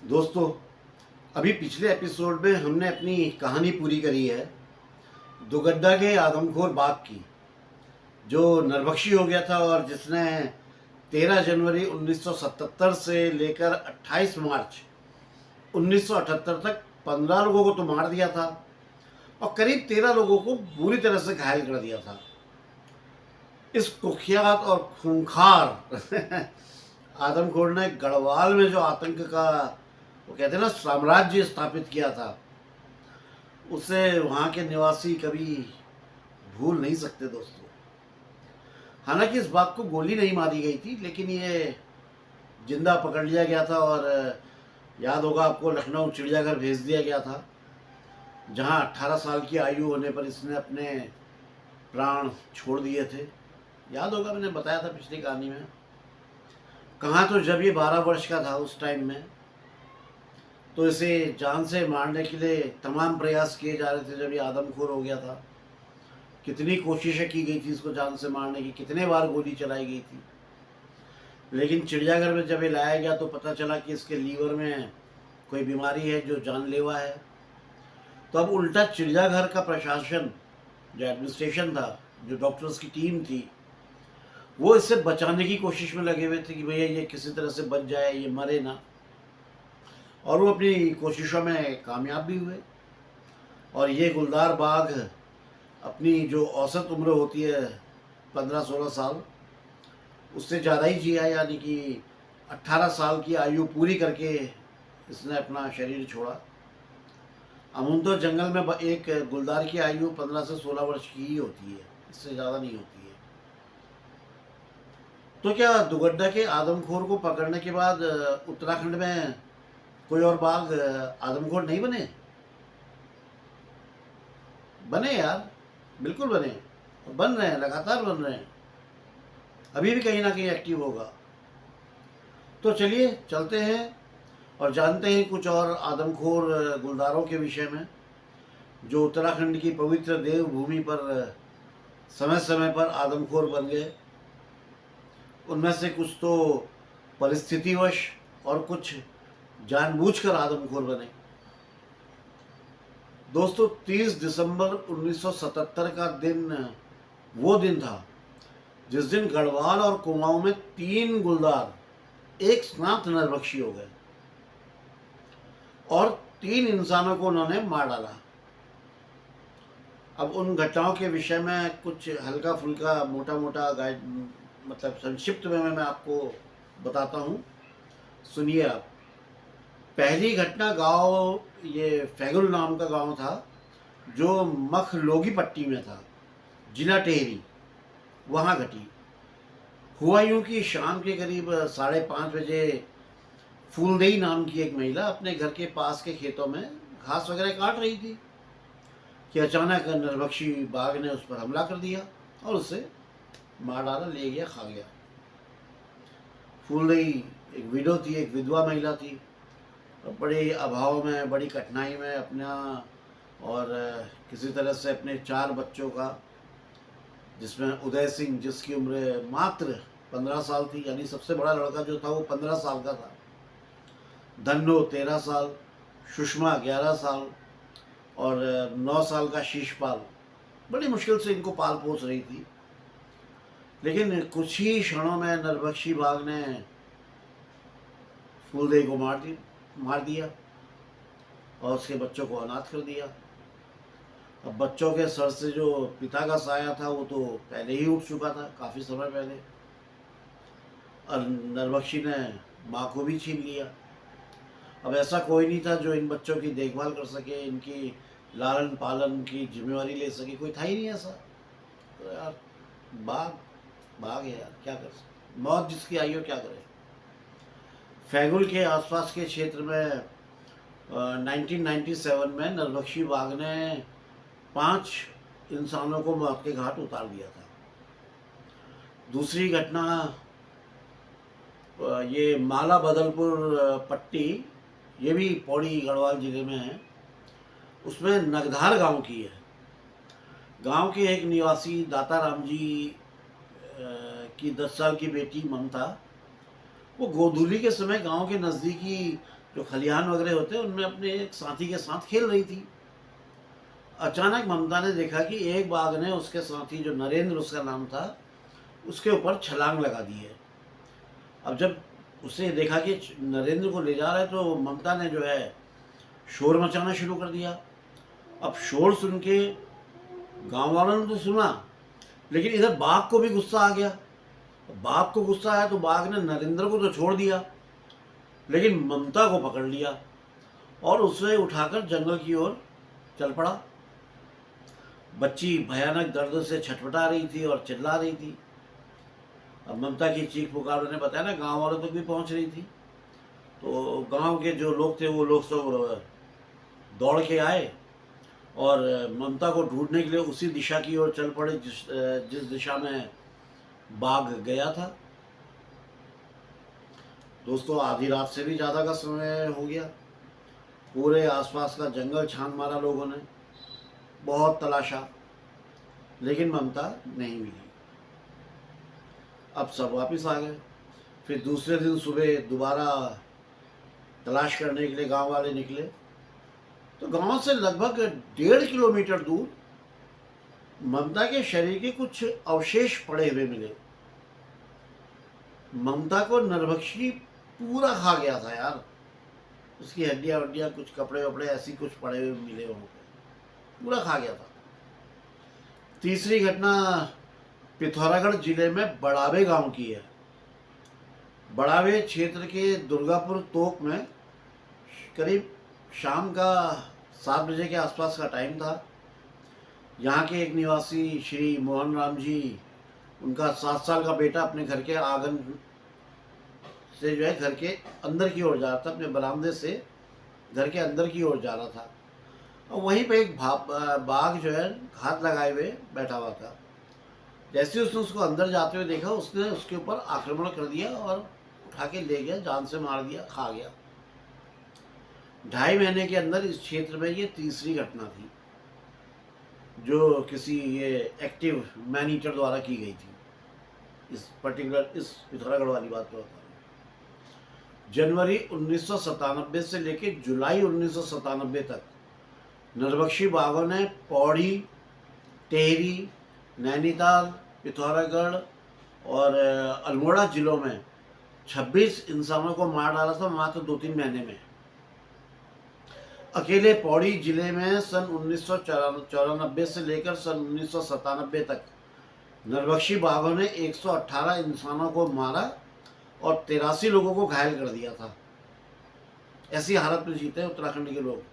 दोस्तों, अभी पिछले एपिसोड में हमने अपनी कहानी पूरी करी है दुगड्डा के आदमखोर बाघ की, जो नरभक्षी हो गया था और जिसने 13 जनवरी 1977 से लेकर 28 मार्च 1978 तक 15 लोगों को तो मार दिया था और करीब 13 लोगों को बुरी तरह से घायल कर दिया था। इस कुख्यात और खूंखार आदमखोर ने गढ़वाल में जो आतंक का वो कहते हैं ना साम्राज्य स्थापित किया था, उसे वहाँ के निवासी कभी भूल नहीं सकते दोस्तों। हालांकि इस बात को गोली नहीं मारी गई थी, लेकिन ये जिंदा पकड़ लिया गया था और याद होगा आपको, लखनऊ चिड़ियाघर भेज दिया गया था, जहाँ 18 साल की आयु होने पर इसने अपने प्राण छोड़ दिए थे। याद होगा, मैंने बताया था पिछली कहानी में। कहाँ तो जब ये 12 वर्ष का था उस टाइम में, तो इसे जान से मारने के लिए तमाम प्रयास किए जा रहे थे। जब ये आदमखोर हो गया था, कितनी कोशिशें की गई थी इसको जान से मारने की, कितने बार गोली चलाई गई थी, लेकिन चिड़ियाघर में जब ये लाया गया तो पता चला कि इसके लीवर में कोई बीमारी है जो जानलेवा है। तो अब उल्टा चिड़ियाघर का प्रशासन, जो एडमिनिस्ट्रेशन था, जो डॉक्टर्स की टीम थी, वो इससे बचाने की कोशिश में लगे हुए थे कि भैया ये किसी तरह से बच जाए, ये मरे ना। और वो अपनी कोशिशों में कामयाब भी हुए और ये गुलदार बाघ अपनी जो औसत उम्र होती है 15-16 साल, उससे ज़्यादा ही जिया, यानी कि 18 साल की आयु पूरी करके इसने अपना शरीर छोड़ा। अमूमन तो जंगल में एक गुलदार की आयु 15 से 16 वर्ष की ही होती है, इससे ज़्यादा नहीं होती है। तो क्या दुगड्डा के आदमखोर को पकड़ने के बाद उत्तराखंड में कोई और बाघ आदमखोर नहीं बने? बने यार, बिल्कुल बने, बन रहे हैं, लगातार बन रहे हैं, अभी भी कहीं ना कहीं एक्टिव होगा। तो चलिए चलते हैं और जानते हैं कुछ और आदमखोर गुलदारों के विषय में, जो उत्तराखंड की पवित्र देवभूमि पर समय समय पर आदमखोर बन गए। उनमें से कुछ तो परिस्थितिवश और कुछ जानबूझकर आदमखोर बने। दोस्तों, 30 दिसंबर 1977 का दिन वो दिन था जिस दिन गढ़वाल और कुमाऊं में 3 गुलदार एक साथ नरभक्षी हो गए और 3 इंसानों को उन्होंने मार डाला। अब उन घटनाओं के विषय में कुछ हल्का फुल्का मोटा मोटा गाइड, मतलब संक्षिप्त में मैं आपको बताता हूँ, सुनिए आप। पहली घटना गांव, ये फैगुल नाम का गांव था जो मखलोगी पट्टी में था, जिला टेहरी, वहाँ घटी। हुआ यूँ कि शाम के करीब 5:30 बजे फूलदेई नाम की एक महिला अपने घर के पास के खेतों में घास वगैरह काट रही थी कि अचानक नरभक्षी बाघ ने उस पर हमला कर दिया और उसे मार डाला, ले गया, खा गया। फूलदेई एक विडो थी, एक विधवा महिला थी, बड़े अभाव में, बड़ी कठिनाई में अपना और किसी तरह से अपने 4 बच्चों का, जिसमें उदय सिंह जिसकी उम्र मात्र 15 साल थी, यानी सबसे बड़ा लड़का जो था वो 15 साल का था, धन्नो 13 साल, सुषमा 11 साल और 9 साल का शीशपाल, बड़ी मुश्किल से इनको पाल पोस रही थी। लेकिन कुछ ही क्षणों में नरभक्षी बाघ ने फूलदेई को मार दिया और उसके बच्चों को अनाथ कर दिया। अब बच्चों के सर से जो पिता का साया था वो तो पहले ही उठ चुका था, काफ़ी समय पहले, और नरभक्षी ने माँ को भी छीन लिया। अब ऐसा कोई नहीं था जो इन बच्चों की देखभाल कर सके, इनकी लालन पालन की जिम्मेवारी ले सके, कोई था ही नहीं ऐसा। तो यार बाघ है यार, क्या कर सकते, मौत जिसकी आई हो क्या करे। फैगुल के आसपास के क्षेत्र में 1997 में नरभक्षी बाघ ने 5 इंसानों को मौत के घाट उतार दिया था। दूसरी घटना ये माला बदलपुर पट्टी, ये भी पौड़ी गढ़वाल जिले में है, उसमें नगधार गांव की है। गांव के एक निवासी दाताराम जी की 10 साल की बेटी ममता, वो गोधूली के समय गांव के नज़दीकी जो खलिहान वगैरह होते हैं उनमें अपने एक साथी के साथ खेल रही थी। अचानक ममता ने देखा कि एक बाघ ने उसके साथी, जो नरेंद्र उसका नाम था, उसके ऊपर छलांग लगा दी है। अब जब उसे देखा कि नरेंद्र को ले जा रहा है तो ममता ने जो है शोर मचाना शुरू कर दिया। अब शोर सुन के गाँव वालों ने तो सुना, लेकिन इधर बाघ को भी गुस्सा आ गया। बाघ को गुस्सा आया तो बाघ ने नरेंद्र को तो छोड़ दिया, लेकिन ममता को पकड़ लिया और उसे उठाकर जंगल की ओर चल पड़ा। बच्ची भयानक दर्द से छटपटा रही थी और चिल्ला रही थी। अब ममता की चीख पुकार ने बताया ना गांव वालों तक भी पहुंच रही थी। तो गांव के जो लोग थे वो लोग सब दौड़ के आए और ममता को ढूंढने के लिए उसी दिशा की ओर चल पड़े जिस दिशा में बाघ गया था। दोस्तों, आधी रात से भी ज़्यादा का समय हो गया। पूरे आसपास का जंगल छान मारा लोगों ने, बहुत तलाशा, लेकिन ममता नहीं मिली। अब सब वापस आ गए। फिर दूसरे दिन सुबह दोबारा तलाश करने के लिए गांव वाले निकले तो गांव से लगभग 1.5 किलोमीटर दूर ममता के शरीर के कुछ अवशेष पड़े हुए मिले। ममता को नरभक्षी पूरा खा गया था यार। उसकी हड्डियां वड्डियां, कुछ कपड़े वपड़े ऐसी कुछ पड़े हुए मिले वहाँ पे, पूरा खा गया था। तीसरी घटना पिथौरागढ़ जिले में बड़ावे गांव की है। बड़ावे क्षेत्र के दुर्गापुर तोक में करीब शाम का 7 बजे के आसपास का टाइम था। यहाँ के एक निवासी श्री मोहन राम जी, उनका 7 साल का बेटा अपने घर के आंगन से जो है घर के अंदर की ओर जा रहा था, अपने बरामदे से घर के अंदर की ओर जा रहा था और वहीं पे एक बाघ जो है घात लगाए हुए बैठा हुआ था। जैसे उसने उसको अंदर जाते हुए देखा, उसने उसके ऊपर आक्रमण कर दिया और उठा के ले गया, जान से मार दिया, खा गया। 2.5 महीने के अंदर इस क्षेत्र में ये तीसरी घटना थी जो किसी ये एक्टिव मैन ईटर द्वारा की गई थी। इस पिथौरागढ़ वाली बात पर जनवरी 1997 से लेकर जुलाई 1997 तक नरभक्षी बाघों ने पौड़ी, टेहरी, नैनीताल, पिथौरागढ़ और अल्मोड़ा जिलों में 26 इंसानों को मार डाला था मात्र 2-3 महीने में। अकेले पौड़ी जिले में सन 1994 से लेकर सन 1997 तक नरभक्षी बाघों ने 118 इंसानों को मारा और 83 लोगों को घायल कर दिया था। ऐसी हालत में जीते उत्तराखंड के लोग।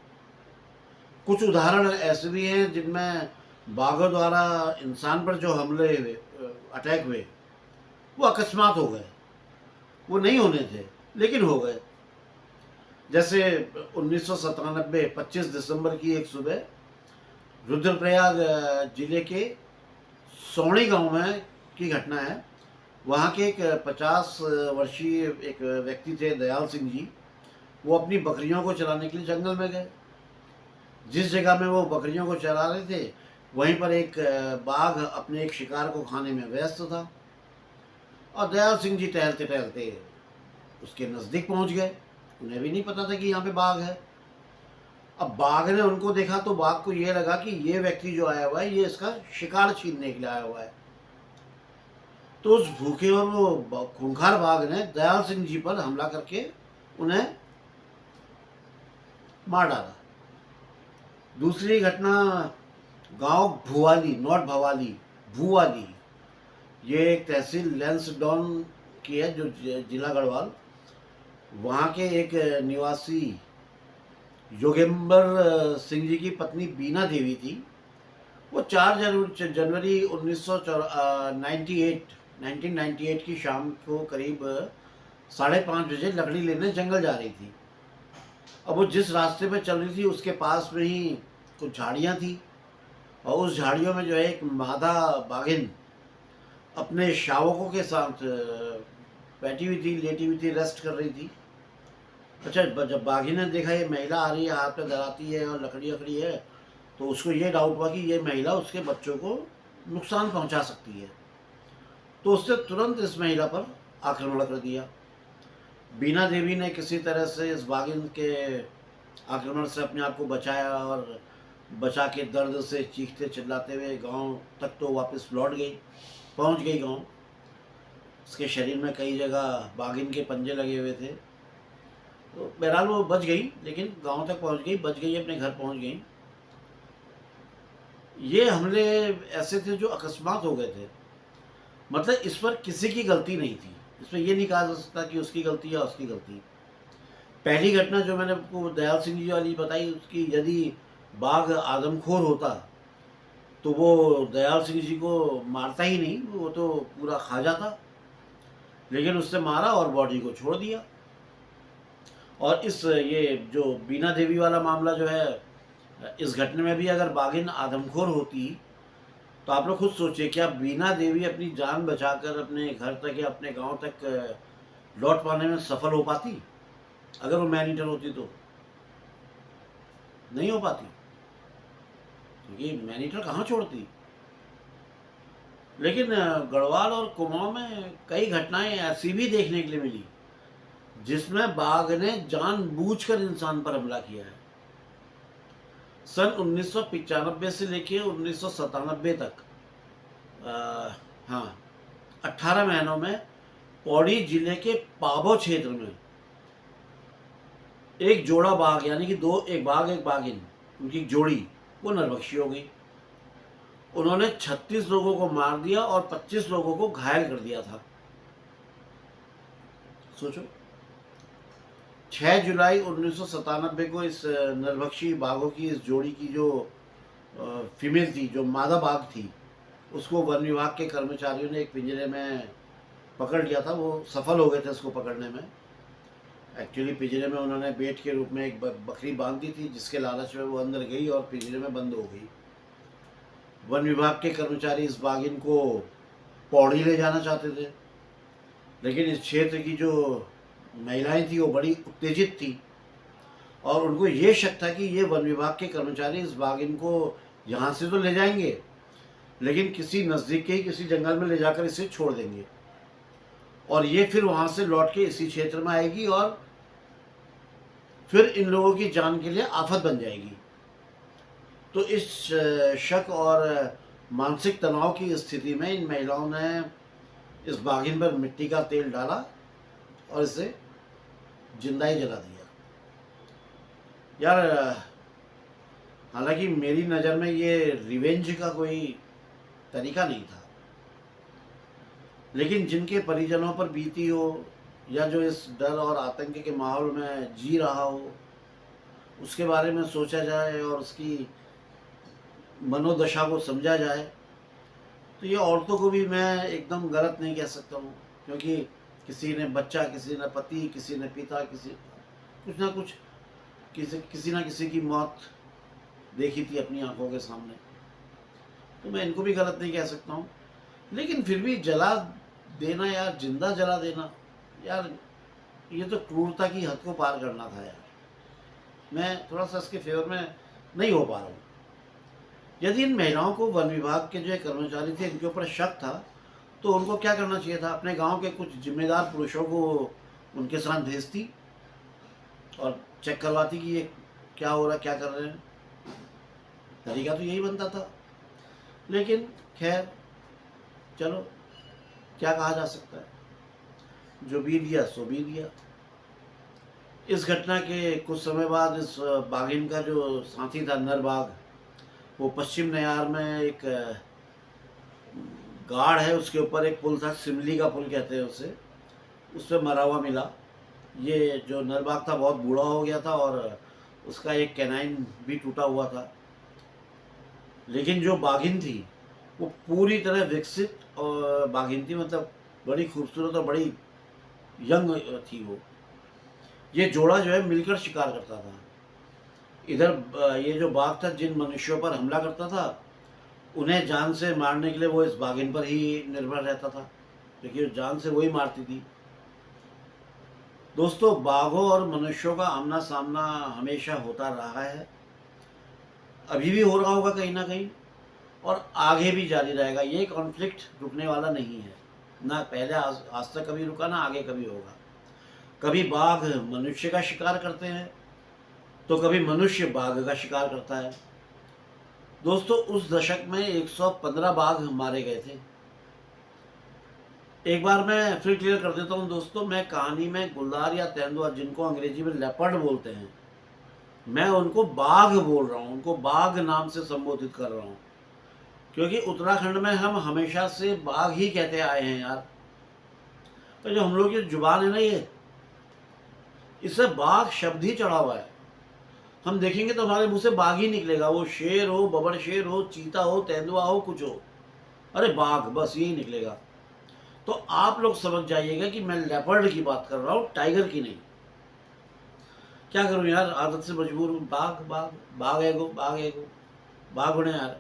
कुछ उदाहरण ऐसे भी हैं जिनमें बाघों द्वारा इंसान पर जो हमले हुए, अटैक हुए, वो अकस्मात हो गए। वो नहीं होने थे लेकिन हो गए। जैसे 1997 25 दिसंबर की एक सुबह रुद्रप्रयाग जिले के सोनी गांव में की घटना है। वहाँ के एक 50 वर्षीय एक व्यक्ति थे, दयाल सिंह जी। वो अपनी बकरियों को चराने के लिए जंगल में गए। जिस जगह में वो बकरियों को चरा रहे थे वहीं पर एक बाघ अपने एक शिकार को खाने में व्यस्त था और दयाल सिंह जी टहलते टहलते उसके नज़दीक पहुंच गए। उन्हें भी नहीं पता था कि यहाँ पे बाघ है। अब बाघ ने उनको देखा तो बाघ को ये लगा कि ये व्यक्ति जो आया हुआ है ये इसका शिकार छीनने के लिए आया हुआ है। तो उस भूखे और वो खूंखार बाघ ने दयाल सिंह जी पर हमला करके उन्हें मार डाला। दूसरी घटना गांव भुवाली, नॉट भवाली, भुवाली, ये एक तहसील लैंसडाउन की है जो जिला गढ़वाल। वहाँ के एक निवासी योगेंबर सिंह जी की पत्नी बीना देवी थी। वो 4 जनवरी 1998 की शाम को करीब 5:30 बजे लकड़ी लेने जंगल जा रही थी। अब वो जिस रास्ते पे चल रही थी उसके पास में ही कुछ झाड़ियाँ थी और उस झाड़ियों में जो है एक मादा बाघिन अपने शावकों के साथ बैठी हुई थी, लेटी हुई थी, रेस्ट कर रही थी। अच्छा, जब बाघिन ने देखा ये महिला आ रही है, हाथ पे धराती है और लकड़ी अकड़ी है, तो उसको ये डाउट हुआ कि ये महिला उसके बच्चों को नुकसान पहुंचा सकती है। तो उसने तुरंत इस महिला पर आक्रमण कर दिया। बीना देवी ने किसी तरह से इस बाघिन के आक्रमण से अपने आप को बचाया और बचा के दर्द से चीखते चिल्लाते हुए गांव तक तो वापस लौट गई, पहुंच गई गांव। उसके शरीर में कई जगह बाघिन के पंजे लगे हुए थे, तो बहरहाल वो बच गई, लेकिन गांव तक पहुंच गई, बच गई, अपने घर पहुंच गई। ये हमले ऐसे थे जो अकस्मात हो गए थे, मतलब इस पर किसी की गलती नहीं थी। इसमें ये नहीं कहा जा सकता कि उसकी गलती या उसकी गलती। पहली घटना जो मैंने आपको दयाल सिंह जी वाली बताई, उसकी यदि बाघ आदमखोर होता तो वो दयाल सिंह जी को मारता ही नहीं, वो तो पूरा खा जाता, लेकिन उससे मारा और बॉडी को छोड़ दिया। और इस ये जो बीना देवी वाला मामला जो है, इस घटना में भी अगर बाघिन आदमखोर होती तो आप लोग खुद सोचिए, क्या बीना देवी अपनी जान बचाकर अपने घर तक या अपने गांव तक लौट पाने में सफल हो पाती? अगर वो मैन ईटर होती तो नहीं हो पाती, क्योंकि मैन ईटर कहाँ छोड़ती। लेकिन गढ़वाल और कुमाऊं में कई घटनाएं ऐसी भी देखने के लिए मिली जिसमें बाघ ने जानबूझकर इंसान पर हमला किया है। सन 1995 से लेकर 1997 तक हाँ 18 महीनों में पौड़ी जिले के पाबो क्षेत्र में एक जोड़ा बाघ, यानी कि एक बाघ एक बाघिन, उनकी जोड़ी, वो नरभक्षी हो गई। उन्होंने 36 लोगों को मार दिया और 25 लोगों को घायल कर दिया था। सोचो, 6 जुलाई 1997 को इस नरभक्षी बाघों की इस जोड़ी की जो फीमेल थी, जो मादा बाघ थी, उसको वन विभाग के कर्मचारियों ने एक पिंजरे में पकड़ लिया था। वो सफल हो गए थे उसको पकड़ने में। एक्चुअली पिंजरे में उन्होंने बेट के रूप में एक बकरी बांध दी थी, जिसके लालच में वो अंदर गई और पिंजरे में बंद हो गई। वन विभाग के कर्मचारी इस बाघिन को पौड़ी ले जाना चाहते थे, लेकिन इस क्षेत्र की जो महिलाएं थी वो बड़ी उत्तेजित थी और उनको ये शक था कि ये वन विभाग के कर्मचारी इस बाघिन को यहाँ से तो ले जाएंगे, लेकिन किसी नज़दीक के ही किसी जंगल में ले जाकर इसे छोड़ देंगे और ये फिर वहाँ से लौट के इसी क्षेत्र में आएगी और फिर इन लोगों की जान के लिए आफत बन जाएगी। तो इस शक और मानसिक तनाव की स्थिति में इन महिलाओं ने इस बाघिन पर मिट्टी का तेल डाला और इसे जिंदा ही जला दिया। यार, हालांकि मेरी नज़र में ये रिवेंज का कोई तरीका नहीं था, लेकिन जिनके परिजनों पर बीती हो या जो इस डर और आतंक के माहौल में जी रहा हो, उसके बारे में सोचा जाए और उसकी मनोदशा को समझा जाए, तो ये औरतों को भी मैं एकदम गलत नहीं कह सकता हूँ, क्योंकि किसी ने बच्चा, किसी ने पति, किसी ने पिता, कुछ ना कुछ, किसी ना किसी की मौत देखी थी अपनी आंखों के सामने, तो मैं इनको भी गलत नहीं कह सकता हूँ। लेकिन फिर भी जला देना यार, जिंदा जला देना यार, ये तो क्रूरता की हद को पार करना था यार। मैं थोड़ा सा इसके फेवर में नहीं हो पा रहा हूँ। यदि इन महिलाओं को वन विभाग के जो कर्मचारी थे इनके ऊपर शक था, तो उनको क्या करना चाहिए था, अपने गांव के कुछ जिम्मेदार पुरुषों को उनके साथ भेजती और चेक करवाती कि ये क्या हो रहा, क्या कर रहे हैं। तरीका तो यही बनता था, लेकिन खैर चलो, क्या कहा जा सकता है, जो भी दिया सो भी दिया। इस घटना के कुछ समय बाद इस बाघिन का जो साथी था नर बाघ, वो पश्चिम नयार में एक गाड़ है, उसके ऊपर एक पुल था, सिमली का पुल कहते हैं उसे, उस पर मरा हुआ मिला। ये जो नर बाघ था बहुत बूढ़ा हो गया था और उसका एक कैनाइन भी टूटा हुआ था, लेकिन जो बाघिन थी वो पूरी तरह विकसित और बाघिन थी, मतलब बड़ी खूबसूरत और बड़ी यंग थी वो। ये जोड़ा जो है मिलकर शिकार करता था। इधर ये जो बाघ था जिन मनुष्यों पर हमला करता था, उन्हें जान से मारने के लिए वो इस बाघिन पर ही निर्भर रहता था, क्योंकि जान से वही मारती थी। दोस्तों, बाघों और मनुष्यों का आमना सामना हमेशा होता रहा है, अभी भी हो रहा होगा कहीं ना कहीं, और आगे भी जारी रहेगा। ये कॉन्फ्लिक्ट रुकने वाला नहीं है, ना पहले आज तक कभी रुका, ना आगे कभी होगा। कभी बाघ मनुष्य का शिकार करते हैं तो कभी मनुष्य बाघ का शिकार करता है। दोस्तों, उस दशक में 115 बाघ मारे गए थे। एक बार मैं फिर क्लियर कर देता हूँ दोस्तों, मैं कहानी में गुलदार या तेंदुआ, जिनको अंग्रेजी में लेपर्ड बोलते हैं, मैं उनको बाघ बोल रहा हूँ, उनको बाघ नाम से संबोधित कर रहा हूँ, क्योंकि उत्तराखंड में हम हमेशा से बाघ ही कहते आए हैं यार। तो जो हम लोग की जुबान है ना, ये इससे बाघ शब्द ही चढ़ा हुआ है। हम देखेंगे तो हमारे मुंह से बाघ ही निकलेगा, वो शेर हो, बबड़ शेर हो, चीता हो, तेंदुआ हो, कुछ हो, अरे बाघ, बस यही निकलेगा। तो आप लोग समझ जाइएगा कि मैं लेपर्ड की बात कर रहा हूँ, टाइगर की नहीं। क्या करूँ यार, आदत से मजबूर हूँ। बाघ बाघ बाघ एगो, बाघ एगो, बाघ होने यार,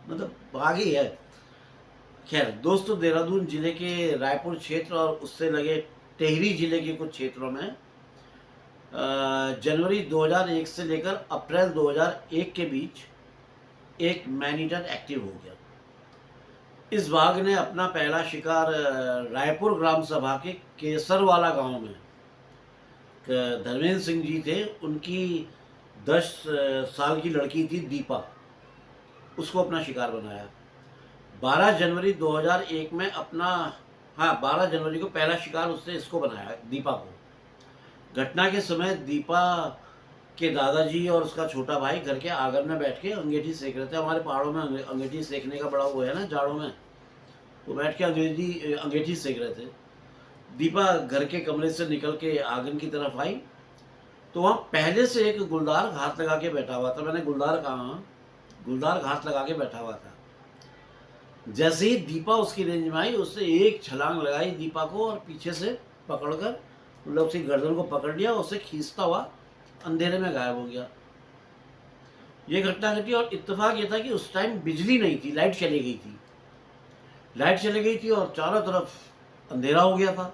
मतलब बाघ ही है। खैर दोस्तों, देहरादून जिले के रायपुर क्षेत्र और उससे लगे टिहरी जिले के कुछ क्षेत्रों में जनवरी 2001 से लेकर अप्रैल 2001 के बीच एक मैन ईटर एक्टिव हो गया। इस बाघ ने अपना पहला शिकार रायपुर ग्राम सभा के केसरवाला गांव में, धर्मेंद्र सिंह जी थे, उनकी 10 साल की लड़की थी दीपा, उसको अपना शिकार बनाया। 12 जनवरी 2001 में अपना 12 जनवरी को पहला शिकार उसने इसको बनाया, दीपा को। घटना के समय दीपा के दादाजी और उसका छोटा भाई घर के आंगन में बैठ के अंगीठी सेक रहे थे। हमारे पहाड़ों में अंगीठी सेकने का बड़ा वो है ना, जाड़ों में, वो बैठ के अंगीठी सेक रहे थे। दीपा घर के कमरे से निकल के आंगन की तरफ आई तो वहाँ पहले से एक गुलदार घात लगा के बैठा हुआ था। मैंने गुलदार कहा, गुलदार घात लगा के बैठा हुआ था। जैसे ही दीपा उसकी रेंज में आई, उसने एक छलांग लगाई दीपा को और पीछे से पकड़कर, मतलब उसकी गर्दन को पकड़ लिया, उसे खींचता हुआ अंधेरे में गायब हो गया। ये घटना घटी और इत्तेफाक ये था कि उस टाइम बिजली नहीं थी, लाइट चली गई थी। लाइट चली गई थी और चारों तरफ अंधेरा हो गया था,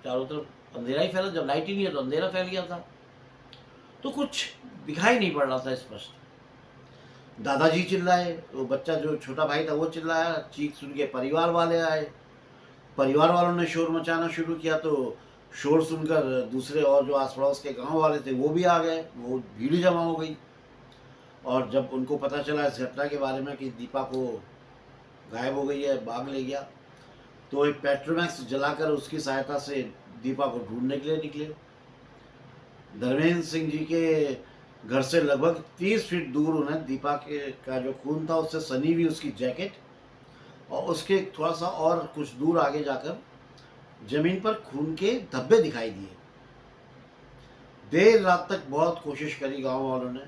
चारों तरफ अंधेरा ही फैला। जब लाइट ही नहीं है तो अंधेरा फैल गया था, तो कुछ दिखाई नहीं पड़ रहा था स्पष्ट। दादाजी चिल्लाए, वो बच्चा जो छोटा भाई था वो चिल्लाया, चीख सुन के परिवार वाले आए। परिवार वालों ने शोर मचाना शुरू किया तो शोर सुनकर दूसरे और जो आस पड़ोस के गांव वाले थे वो भी आ गए, वो भीड़ जमा हो गई। और जब उनको पता चला इस घटना के बारे में कि दीपा को गायब हो गई है, बाघ ले गया, तो एक पेट्रोमैक्स जलाकर उसकी सहायता से दीपा को ढूंढने के लिए निकले। धर्मेंद्र सिंह जी के घर से लगभग 30 फीट दूर उन्हें दीपा के का जो खून था उससे सनी हुई उसकी जैकेट, और उसके थोड़ा सा और कुछ दूर आगे जाकर जमीन पर खून के धब्बे दिखाई दिए। देर रात तक बहुत कोशिश करी गांव वालों ने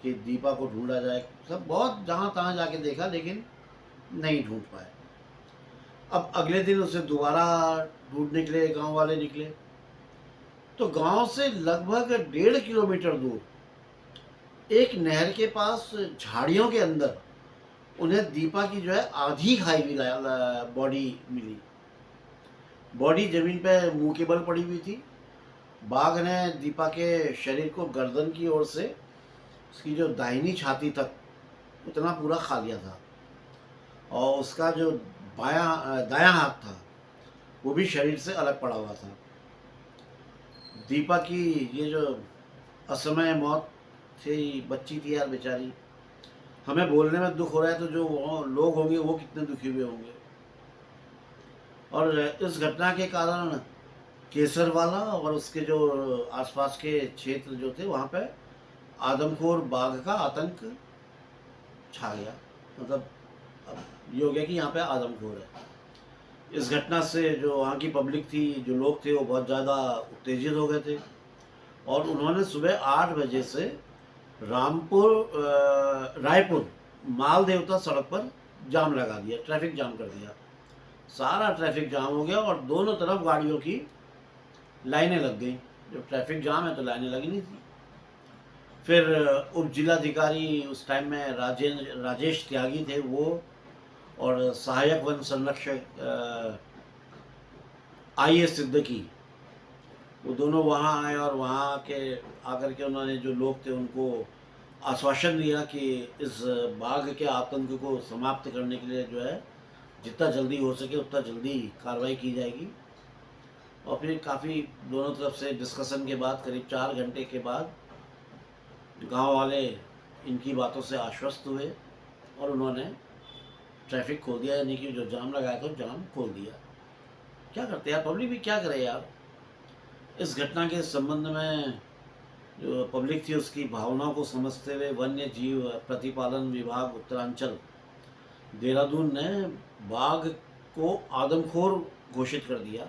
कि दीपा को ढूंढा जाए, सब बहुत जहां तहां जाके देखा लेकिन नहीं ढूंढ पाए। अब अगले दिन उसे दोबारा ढूंढने के लिए गांव वाले निकले, तो गांव से लगभग 1.5 किलोमीटर दूर एक नहर के पास झाड़ियों के अंदर उन्हें दीपा की जो है आधी खाई हुई बॉडी मिली। बॉडी जमीन पे मुंह के बल पड़ी हुई थी। बाघ ने दीपा के शरीर को गर्दन की ओर से उसकी जो दाहिनी छाती तक उतना पूरा खा लिया था, और उसका जो दायां हाथ था वो भी शरीर से अलग पड़ा हुआ था। दीपा की ये जो असमय मौत थी, बच्ची थी यार बेचारी, हमें बोलने में दुख हो रहा है तो जो लोग होंगे वो कितने दुखी हुए होंगे। और इस घटना के कारण केसरवाला और उसके जो आसपास के क्षेत्र जो थे वहाँ पे आदमखोर बाघ का आतंक छा गया। मतलब अब ये हो गया कि यहाँ पे आदमखोर है। इस घटना से जो वहाँ की पब्लिक थी, जो लोग थे, वो बहुत ज़्यादा उत्तेजित हो गए थे और उन्होंने सुबह 8 बजे से रायपुर माल देवता सड़क पर जाम लगा दिया, ट्रैफिक जाम कर दिया। सारा ट्रैफिक जाम हो गया और दोनों तरफ गाड़ियों की लाइनें लग गई। जब ट्रैफिक जाम है तो लाइनें लगी नहीं थी। फिर उप जिलाधिकारी उस टाइम में राजेश त्यागी थे, वो और सहायक वन संरक्षक IAS सिद्दीकी, वो दोनों वहाँ आए और वहाँ के आकर के उन्होंने जो लोग थे उनको आश्वासन दिया कि इस बाघ के आतंक को समाप्त करने के लिए जो है जितना जल्दी हो सके उतना जल्दी कार्रवाई की जाएगी। और फिर काफ़ी दोनों तरफ से डिस्कशन के बाद करीब 4 घंटे के बाद गांव वाले इनकी बातों से आश्वस्त हुए और उन्होंने ट्रैफिक खोल दिया, यानी कि जो जाम लगाया था जाम खोल दिया। क्या करते यार, पब्लिक भी क्या करे यार। इस घटना के संबंध में जो पब्लिक थी उसकी भावनाओं को समझते हुए वन्य जीव प्रतिपालन विभाग उत्तरांचल देहरादून ने बाघ को आदमखोर घोषित कर दिया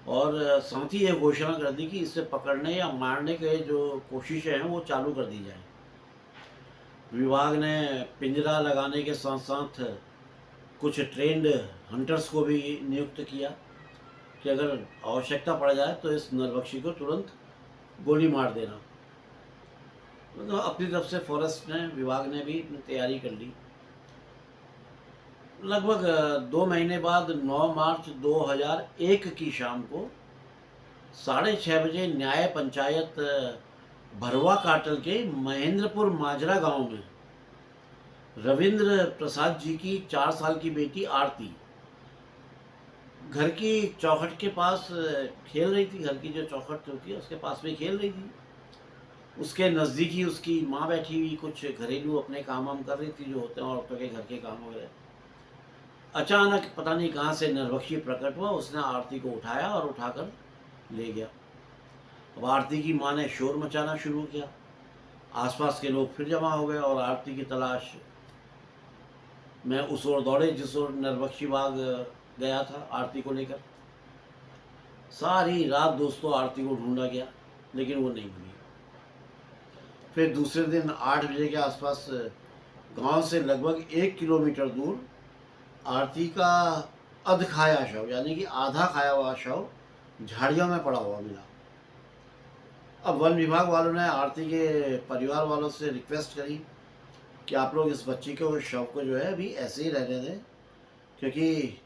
और साथ ही ये घोषणा कर दी कि इसे पकड़ने या मारने के जो कोशिशें हैं वो चालू कर दी जाए। विभाग ने पिंजरा लगाने के साथ साथ कुछ ट्रेंड हंटर्स को भी नियुक्त किया कि अगर आवश्यकता पड़ जाए तो इस नरभक्षी को तुरंत गोली मार देना। तो अपनी तरफ से फॉरेस्ट ने विभाग ने भी तैयारी कर ली। लगभग 2 महीने बाद 9 मार्च 2001 की शाम को 6:30 बजे न्याय पंचायत भरवा काटल के महेंद्रपुर माजरा गांव में रविंद्र प्रसाद जी की 4 साल की बेटी आरती घर की चौखट के पास खेल रही थी। घर की जो चौखट होती है उसके पास में खेल रही थी। उसके नज़दीक ही उसकी माँ बैठी हुई कुछ घरेलू अपने काम वाम कर रही थी जो होते हैं औरतों के घर के काम वगैरह। अचानक पता नहीं कहाँ से नरभक्षी प्रकट हुआ, उसने आरती को उठाया और उठाकर ले गया। अब आरती की माँ ने शोर मचाना शुरू किया। आसपास के लोग फिर जमा हो गए और आरती की तलाश में उस ओर दौड़े जिस ओर नरभक्षी बाघ गया था आरती को लेकर। सारी रात दोस्तों आरती को ढूंढा गया लेकिन वो नहीं मिली। फिर दूसरे दिन 8 बजे के आसपास गांव से लगभग 1 किलोमीटर दूर आरती का अध खाया शव, यानी कि आधा खाया हुआ शव झाड़ियों में पड़ा हुआ मिला। अब वन विभाग वालों ने आरती के परिवार वालों से रिक्वेस्ट करी कि आप लोग इस बच्ची को शव को जो है अभी ऐसे ही रहने दें, क्योंकि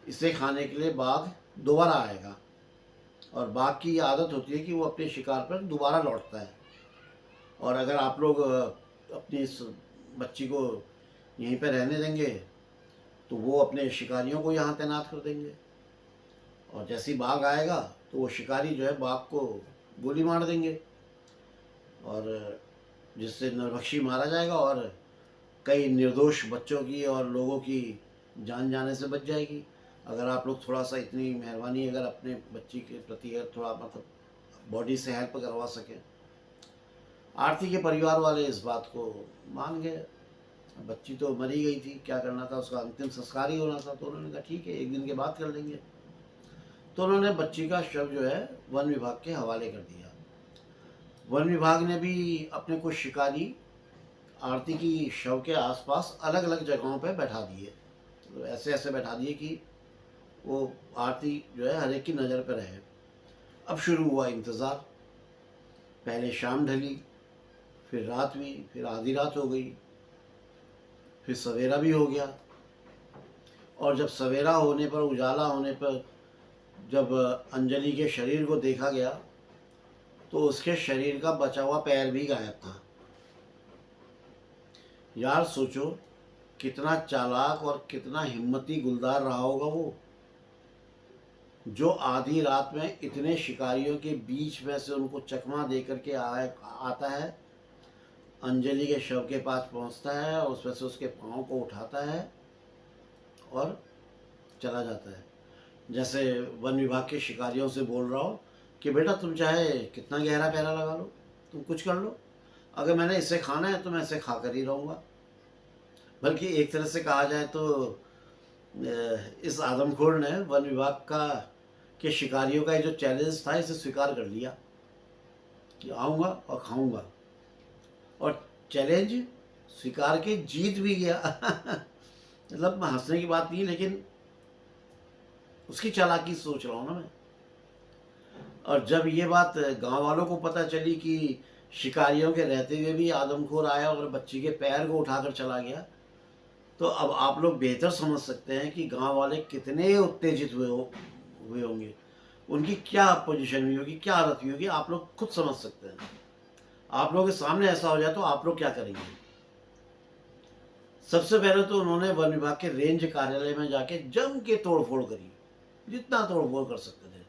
इसे खाने के लिए बाघ दोबारा आएगा और बाघ की आदत होती है कि वो अपने शिकार पर दोबारा लौटता है। और अगर आप लोग अपनी इस बच्ची को यहीं पर रहने देंगे तो वो अपने शिकारियों को यहाँ तैनात कर देंगे और जैसे ही बाघ आएगा तो वो शिकारी जो है बाघ को गोली मार देंगे और जिससे नरभक्षी मारा जाएगा और कई निर्दोष बच्चों की और लोगों की जान जाने से बच जाएगी। अगर आप लोग थोड़ा सा इतनी मेहरबानी अगर अपने बच्ची के प्रति अगर थोड़ा मतलब बॉडी से हेल्प करवा सकें। आरती के परिवार वाले इस बात को मान गए। बच्ची तो मरी गई थी, क्या करना था, उसका अंतिम संस्कार ही होना था। तो उन्होंने कहा ठीक है 1 दिन के बाद कर लेंगे। तो उन्होंने बच्ची का शव जो है वन विभाग के हवाले कर दिया। वन विभाग ने भी अपने कुछ शिकारी आरती की शव के आसपास अलग अलग जगहों पर बैठा दिए। तो ऐसे ऐसे बैठा दिए कि वो आरती जो है हर एक की नज़र पर रहे। अब शुरू हुआ इंतज़ार। पहले शाम ढली, फिर रात हुई, फिर आधी रात हो गई, फिर सवेरा भी हो गया। और जब सवेरा होने पर, उजाला होने पर जब अंजलि के शरीर को देखा गया तो उसके शरीर का बचा हुआ पैर भी गायब था। यार सोचो कितना चालाक और कितना हिम्मती गुलदार रहा होगा वो, जो आधी रात में इतने शिकारियों के बीच में से उनको चकमा दे करके आता है, अंजलि के शव के पास पहुंचता है और उसमें से उसके पाँव को उठाता है और चला जाता है। जैसे वन विभाग के शिकारियों से बोल रहा हो कि बेटा तुम चाहे कितना गहरा पैरा लगा लो, तुम कुछ कर लो, अगर मैंने इसे खाना है तो मैं इसे खाकर ही रहूँगा। बल्कि एक तरह से कहा जाए तो इस आदमखोर ने वन विभाग के शिकारियों का जो चैलेंज था इसे स्वीकार कर लिया कि आऊँगा और खाऊँगा, और चैलेंज स्वीकार के जीत भी गया। मतलब हंसने की बात नहीं, लेकिन उसकी चालाकी सोच रहा हूँ ना मैं। और जब ये बात गांव वालों को पता चली कि शिकारियों के रहते हुए भी आदमखोर आया और बच्ची के पैर को उठाकर चला गया, तो अब आप लोग बेहतर समझ सकते हैं कि गांव वाले कितने उत्तेजित हुए होंगे, उनकी क्या पोजीशन हुई होगी, क्या हालत हुई होगी, आप लोग खुद समझ सकते हैं। आप लोगों के सामने ऐसा हो जाए तो आप लोग क्या करेंगे। सबसे पहले तो उन्होंने वन विभाग के रेंज कार्यालय में जाके जम के तोड़फोड़ करी, जितना तोड़फोड़ कर सकते थे।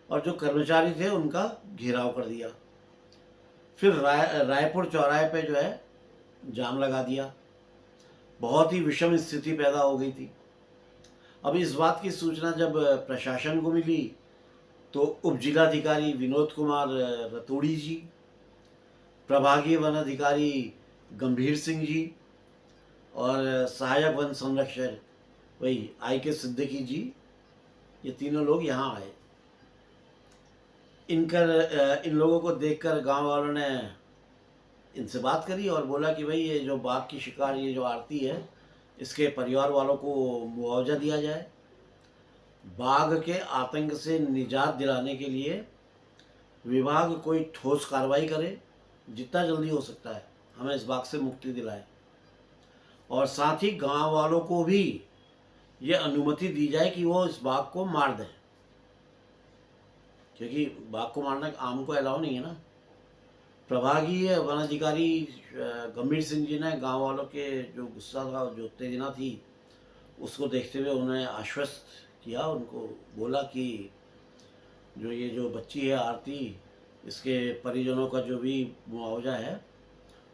और जो कर्मचारी थे उनका घेराव कर दिया। फिर रायपुर चौराहे पे जो है जाम लगा दिया। बहुत ही विषम स्थिति पैदा हो गई थी। अब इस बात की सूचना जब प्रशासन को मिली तो उप जिलाधिकारी विनोद कुमार रतूड़ी जी, प्रभागीय वन अधिकारी गंभीर सिंह जी और सहायक वन संरक्षक वही IK सिद्दीकी जी, ये तीनों लोग यहाँ आए। इन लोगों को देखकर गांव वालों ने इनसे बात करी और बोला कि भाई ये जो बाघ की शिकार, ये जो आरती है, इसके परिवार वालों को मुआवजा दिया जाए। बाघ के आतंक से निजात दिलाने के लिए विभाग कोई ठोस कार्रवाई करे, जितना जल्दी हो सकता है हमें इस बाघ से मुक्ति दिलाए, और साथ ही गांव वालों को भी ये अनुमति दी जाए कि वो इस बाघ को मार दें, क्योंकि बाघ को मारना आम को अलाउ नहीं है ना। प्रभागीय वन अधिकारी गंभीर सिंह जी ने गांव वालों के जो गुस्सा था, जो उत्तेजना थी, उसको देखते हुए उन्हें आश्वस्त किया। उनको बोला कि जो बच्ची है आरती, इसके परिजनों का जो भी मुआवजा है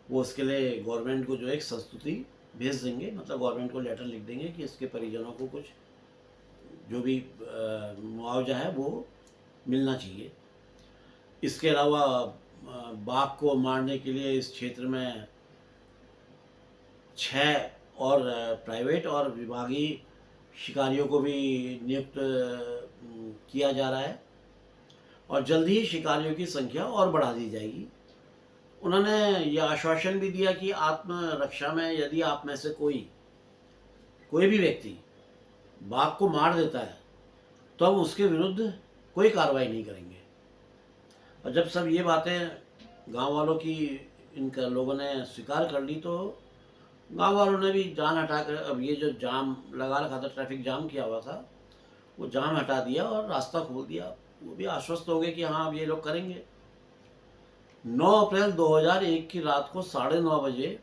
वो उसके लिए गवर्नमेंट को जो एक संस्तुति भेज देंगे, मतलब गवर्नमेंट को लेटर लिख देंगे कि इसके परिजनों को कुछ जो भी मुआवजा है वो मिलना चाहिए। इसके अलावा बाघ को मारने के लिए इस क्षेत्र में 6 और प्राइवेट और विभागीय शिकारियों को भी नियुक्त किया जा रहा है और जल्द ही शिकारियों की संख्या और बढ़ा दी जाएगी। उन्होंने यह आश्वासन भी दिया कि आत्मरक्षा में यदि आप में से कोई भी व्यक्ति बाघ को मार देता है तो हम उसके विरुद्ध कोई कार्रवाई नहीं करेंगे। और जब सब ये बातें गांव वालों की इनका लोगों ने स्वीकार कर ली तो गांव वालों ने भी जान हटाकर, अब ये जो जाम लगा रखा था, ट्रैफिक जाम किया हुआ था, वो जाम हटा दिया और रास्ता खोल दिया। वो भी आश्वस्त हो गए कि हाँ अब ये लोग करेंगे। 9 अप्रैल 2001 की रात को 9:30 बजे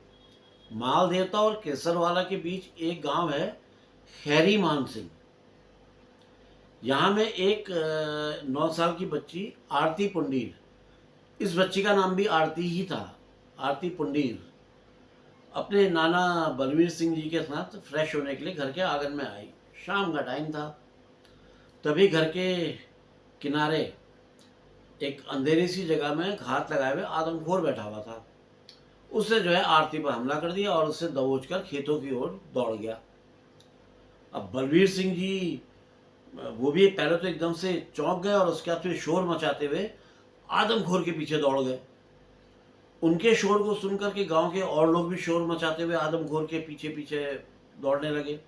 माल देवता और केसरवाला के बीच एक गांव है खैरी मान सिंह, यहाँ में एक 9 साल की बच्ची आरती पुंडीर, इस बच्ची का नाम भी आरती ही था, आरती पुंडीर, अपने नाना बलवीर सिंह जी के साथ फ्रेश होने के लिए घर के आंगन में आई। शाम का टाइम था। तभी घर के किनारे एक अंधेरी सी जगह में घात लगाए हुए आदमखोर बैठा हुआ था। उसने जो है आरती पर हमला कर दिया और उसे दबोचकर खेतों की ओर दौड़ गया। अब बलवीर सिंह जी वो भी पहले तो एकदम से चौंक गए और उसके बाद फिर शोर मचाते हुए आदमखोर के पीछे दौड़ गए। उनके शोर को सुनकर के गांव के और लोग भी शोर मचाते हुए आदमखोर के पीछे पीछे दौड़ने लगे।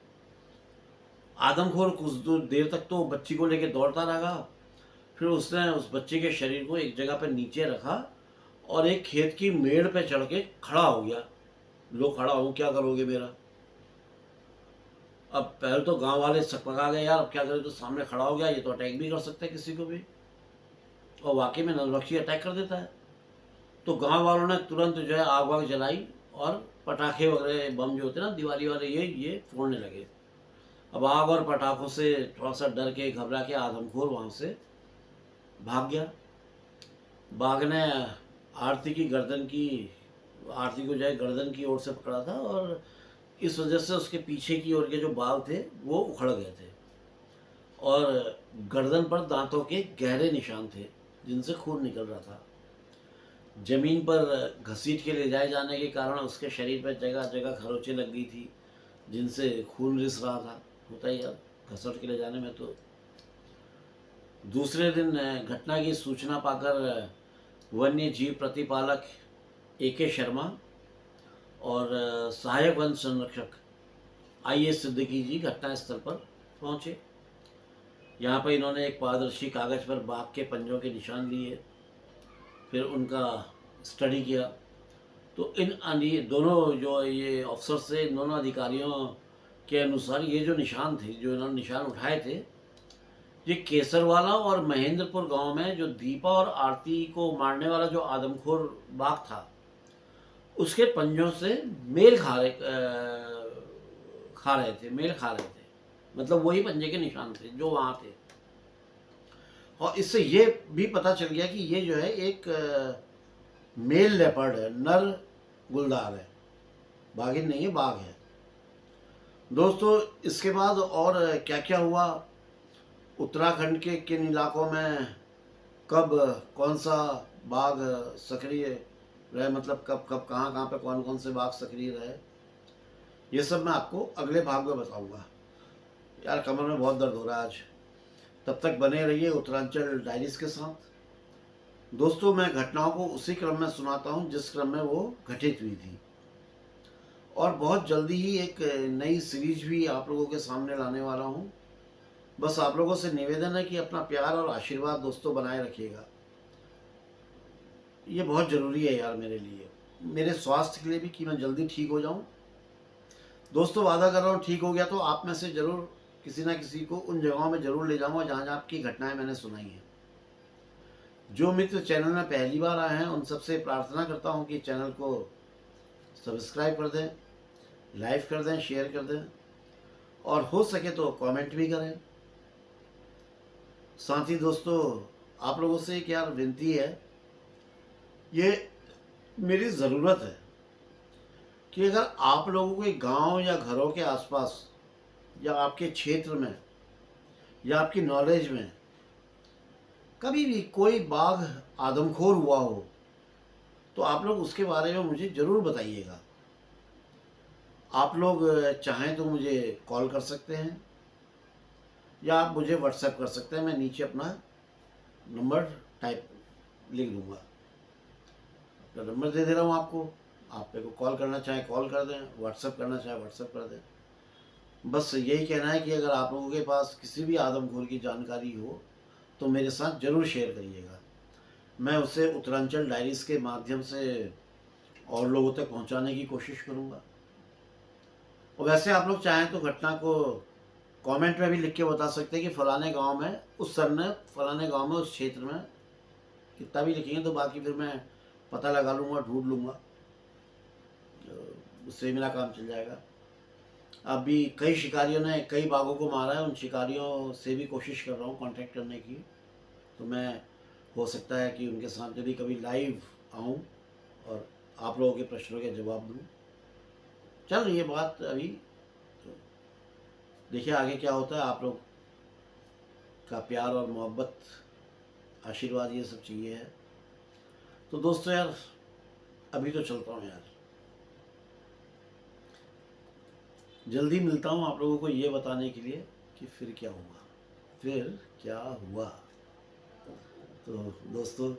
आदमखोर कुछ देर तक तो बच्ची को लेकर दौड़ता रहा। फिर उसने उस बच्चे के शरीर को एक जगह पर नीचे रखा और एक खेत की मेड़ पे चढ़ के खड़ा हो गया। लो खड़ा हूँ, क्या करोगे मेरा? अब पहले तो गांव वाले सकपका गए, यार अब क्या करें, तो सामने खड़ा हो गया, ये तो अटैक भी कर सकता है किसी को भी, और वाकई में नरभक्षी अटैक कर देता है। तो गांव वालों ने तुरंत जो है आग वाग जलाई और पटाखे वगैरह बम जो होते हैं ना दिवाली वाले, ये फोड़ने लगे। अब आग और पटाखों से थोड़ा सा डर के घबरा के आदमखोर वहाँ से भाग गया। बाघ ने आरती को जो है गर्दन की ओर से पकड़ा था और इस वजह से उसके पीछे की ओर के जो बाल थे वो उखड़ गए थे और गर्दन पर दांतों के गहरे निशान थे जिनसे खून निकल रहा था। जमीन पर घसीट के ले जाए जाने के कारण उसके शरीर पर जगह जगह खरोंचें लग गई थी जिनसे खून रिस रहा था। होता ही यार घसीट के ले जाने में। तो दूसरे दिन घटना की सूचना पाकर वन्य जीव प्रतिपालक AK शर्मा और सहायक वन संरक्षक IS सिद्दीकी जी घटनास्थल पर पहुंचे। यहाँ पर इन्होंने एक पारदर्शी कागज पर बाघ के पंजों के निशान लिए, फिर उनका स्टडी किया। तो इन दोनों जो ये अफसर से, इन दोनों अधिकारियों के अनुसार ये जो निशान थे, जो इन्होंने निशान उठाए थे, ये केसरवाला और महेंद्रपुर गांव में जो दीपा और आरती को मारने वाला जो आदमखोर बाघ था उसके पंजों से मेल खा रहे थे। मतलब वही पंजे के निशान थे जो वहाँ थे। और इससे ये भी पता चल गया कि ये जो है एक मेल लेपर्ड है, नर गुलदार है, बाघिन नहीं है, बाघ है। दोस्तों इसके बाद और क्या क्या हुआ, उत्तराखंड के किन इलाकों में कब कौन सा बाघ सक्रिय रहे, मतलब कब कब कहाँ कहाँ पे कौन कौन से बाघ सक्रिय रहे, ये सब मैं आपको अगले भाग में बताऊंगा। यार कमर में बहुत दर्द हो रहा है आज। तब तक बने रहिए उत्तरांचल डायरीज के साथ। दोस्तों मैं घटनाओं को उसी क्रम में सुनाता हूँ जिस क्रम में वो घटित हुई थी, और बहुत जल्दी ही एक नई सीरीज भी आप लोगों के सामने लाने वाला हूँ। बस आप लोगों से निवेदन है कि अपना प्यार और आशीर्वाद दोस्तों बनाए रखिएगा। ये बहुत ज़रूरी है यार मेरे लिए, मेरे स्वास्थ्य के लिए भी, कि मैं जल्दी ठीक हो जाऊँ। दोस्तों वादा कर रहा हूँ, ठीक हो गया तो आप में से ज़रूर किसी ना किसी को उन जगहों में ज़रूर ले जाऊँगा जहाँ जहाँ आपकी घटनाएं मैंने सुनाई हैं। जो मित्र चैनल में पहली बार आए हैं उन सबसे प्रार्थना करता हूँ कि चैनल को सब्सक्राइब कर दें, लाइक कर दें, शेयर कर दें, और हो सके तो कमेंट भी करें। साथ ही दोस्तों आप लोगों से एक यार विनती है, ये मेरी ज़रूरत है कि अगर आप लोगों के गांव या घरों के आसपास या आपके क्षेत्र में या आपकी नॉलेज में कभी भी कोई बाघ आदमखोर हुआ हो तो आप लोग उसके बारे में मुझे ज़रूर बताइएगा। आप लोग चाहें तो मुझे कॉल कर सकते हैं या आप मुझे व्हाट्सएप कर सकते हैं। मैं नीचे अपना नंबर टाइप लिख दूंगा, अपना नंबर दे दे रहा हूँ आपको। आप मेरे को कॉल करना चाहें कॉल कर दें, व्हाट्सएप करना चाहें व्हाट्सएप कर दें। बस यही कहना है कि अगर आप लोगों के पास किसी भी आदमखोर की जानकारी हो तो मेरे साथ ज़रूर शेयर करिएगा। मैं उसे उत्तरांचल डायरीज़ के माध्यम से और लोगों तक पहुंचाने की कोशिश करूंगा। और वैसे आप लोग चाहें तो घटना को कमेंट में भी लिख के बता सकते हैं कि फलाने गांव में उस सर ने, फलाने गांव में उस क्षेत्र में, कितना भी लिखेंगे तो बाकी फिर मैं पता लगा लूँगा, ढूंढ लूँगा, उससे मेरा काम चल जाएगा। अभी कई शिकारियों ने कई बाघों को मारा है, उन शिकारियों से भी कोशिश कर रहा हूँ कांटेक्ट करने की। तो मैं, हो सकता है कि उनके साथ भी कभी लाइव आऊँ और आप लोगों के प्रश्नों के जवाब दूँ। चल ये बात अभी तो देखिए आगे क्या होता है। आप लोग का प्यार और मोहब्बत, आशीर्वाद, ये सब चाहिए है। तो दोस्तों यार अभी तो चलता हूँ यार, जल्दी मिलता हूँ आप लोगों को ये बताने के लिए कि फिर क्या हुआ, फिर क्या हुआ। तो दोस्तों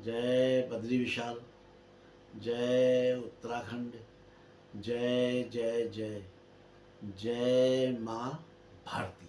जय बद्री विशाल, जय उत्तराखंड, जय जय जय, जय माँ भारती।